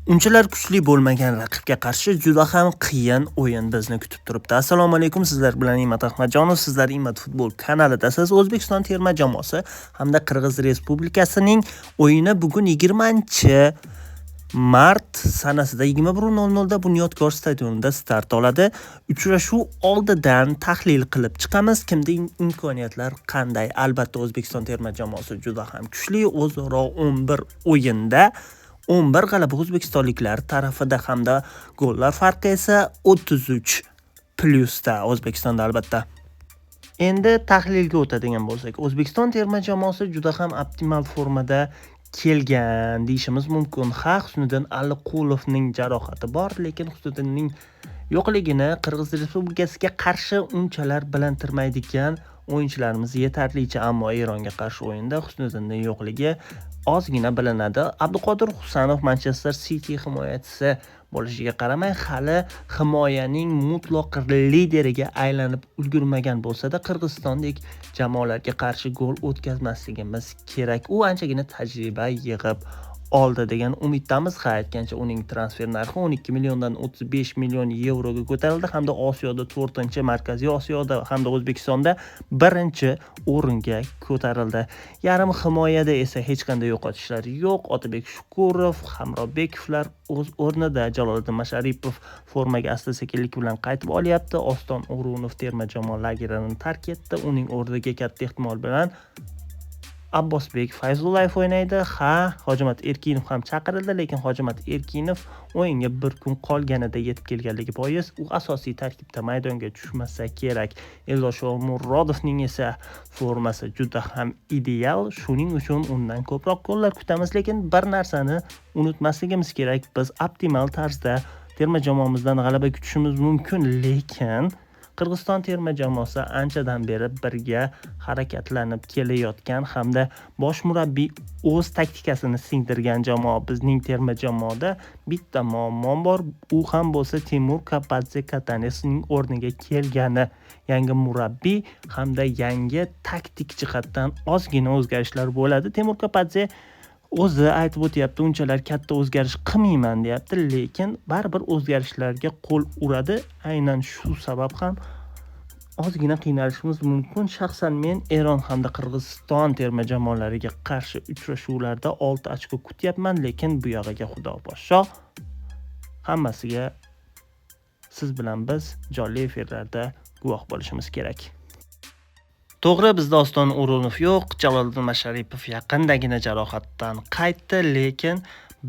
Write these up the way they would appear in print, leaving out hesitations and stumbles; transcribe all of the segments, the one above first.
Unchalar kuchli bo'lmagan raqibga qarshi juda ham qiyin o'yin bizni kutib turibdi. Assalomu alaykum, sizlar bilan Imat Ahmadjonov, sizlar Imat futbol kanalidasiz. O'zbekiston terma jamoasi hamda Qirg'iz Respublikasining o'yini bugun 20-mart sanasida 21:00 da Bunyodkor stadionida start oladi. Uchrashuv oldidan tahlil qilib chiqamiz. Kimda imkoniyatlar qanday? Albatta O'zbekiston terma jamoasi juda ham kuchli. O'zaro 11 o'yinda 11 g'alaba o'zbekistonliklar tarafida hamda gollar farqi esa 33 plyusda O'zbekistonda albatta. Endi tahlilga o'tadigan bo'lsak, O'zbekiston terma jamoasi juda ham optimal formada kelgan deyishimiz mumkin. Husniddin Aliqulovning jarohati bor, lekin Husniddinning yo'qligini Qirg'iz Respublikasiga qarshi unchalar bilintirmaydigan o'yinchilarimiz yetarlicha, ammo Eronga qarshi o'yinda Husniddinning yo'qligi ozgina bilinadi. Abduqodir Husanov Manchester City himoyachisi bo'lishiga qaramay, hali himoyaning mutlaq lideriga aylanib ulgurmagan bo'lsa-da, Qirg'izistondek jamoalarga qarshi gol o'tkazmasligimiz kerak. U anchagina tajriba yig'ib oldi degan umiddamiz. Aytgancha uning transfer narxi 12 milliondan 35 million yevroga ko'tarildi hamda Osiyoda 4-chi, Markaziy Osiyoda hamda O'zbekistonda 1-o'ringa ko'tarildi. Yarim himoyada esa hech qanday yo'qotishlar yo'q. Otabek Shukurov, Hamrobekovlar o'z o'rnida. Jaloliddin Masharipov formaga asta-sekinlik bilan qaytib olyapti. Oston O'runov terma jamoa lagerini tark etdi. Uning o'rniga katta ehtimol bilan Abbosbek Fayzullayev o'ynaydi. Hojimat Erkinov ham chaqirildi, lekin Hojimat Erkinov o'yinga bir kun qolganida yetib kelganligi bois u asosiy tarkibda maydonga tushmasa kerak. Eldor Shomurodovning esa formasi juda ham ideal. Shuning uchun undan ko'proq gollar kutamiz, lekin bir narsani unutmasligimiz kerak. Biz optimal tarzda terma jamoamizdan g'alaba kutishimiz mumkin, lekin Qirg'iziston terma jamoasi anchadan beri birga harakatlanib kelayotgan hamda bosh murabbiy o'z taktikasini singdirgan jamoa. Bizning terma jamoada bitta muammo bor. U ham bo'lsa Timur Kapadze Katanesning o'rniga kelgani. Yangi murabbiy hamda yangi taktik jihatdan ozgina o'zgarishlar bo'ladi. Timur Kapadze o'zi aytib o'tyapti, unchalar katta o'zgarish qilmayman deyapti, lekin baribir o'zgarishlarga qo'l uradi. Aynan shu sabab ham ozgina qiynalishimiz mumkin. Shaxsan men Eron hamda Qirg'iziston terma jamoalariga qarshi uchrashuvlarda 6 ochko kutyapman, lekin bu yog'iga Xudo poshsho. Hammasiga siz bilan biz jonli efirlarda guvoh bo'lishimiz kerak. To'g'ri, bizda Oston O'runov yo'q, Jaloliddin Masharipov yaqindagina jarohatdan qaytdi, lekin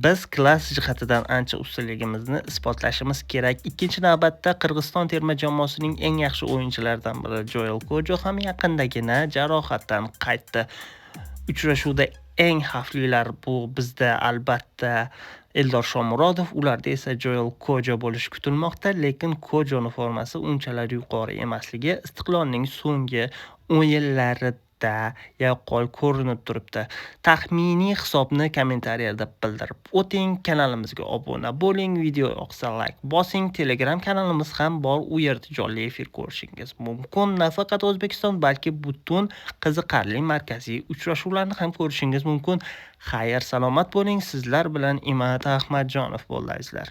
biz klass jihatidan ancha ustunligimizni isbotlashimiz kerak. Ikkinchi navbatda Qirg'iziston terma jamoasining eng yaxshi o'yinchilaridan biri Joel Kojo ham yaqindagina jarohatdan qaytdi. Uchrashuvda eng xavflilar bu bizda albatta Eldor Shomurodov, ularda esa Joel Kojo bo'lishi kutilmoqda, lekin Kojoning formasi unchalar yuqori emasligi Istiqlolning so'nggi o'yinlarida yaqqol ko'rinib turibdi. Taxminiy hisobni kommentariyada bildirib o'ting, kanalimizga obuna bo'ling, video yoqsa like bosing, Telegram kanalimiz ham bor, u yerda jonli efir ko'rishingiz mumkin. Nafaqat O'zbekiston, balki butun qiziqarli markaziy uchrashuvlarni ham ko'rishingiz mumkin. Xayr, salomat bo'ling. Sizlar bilan Imat Ahmadjonov bo'ldi, azizlar.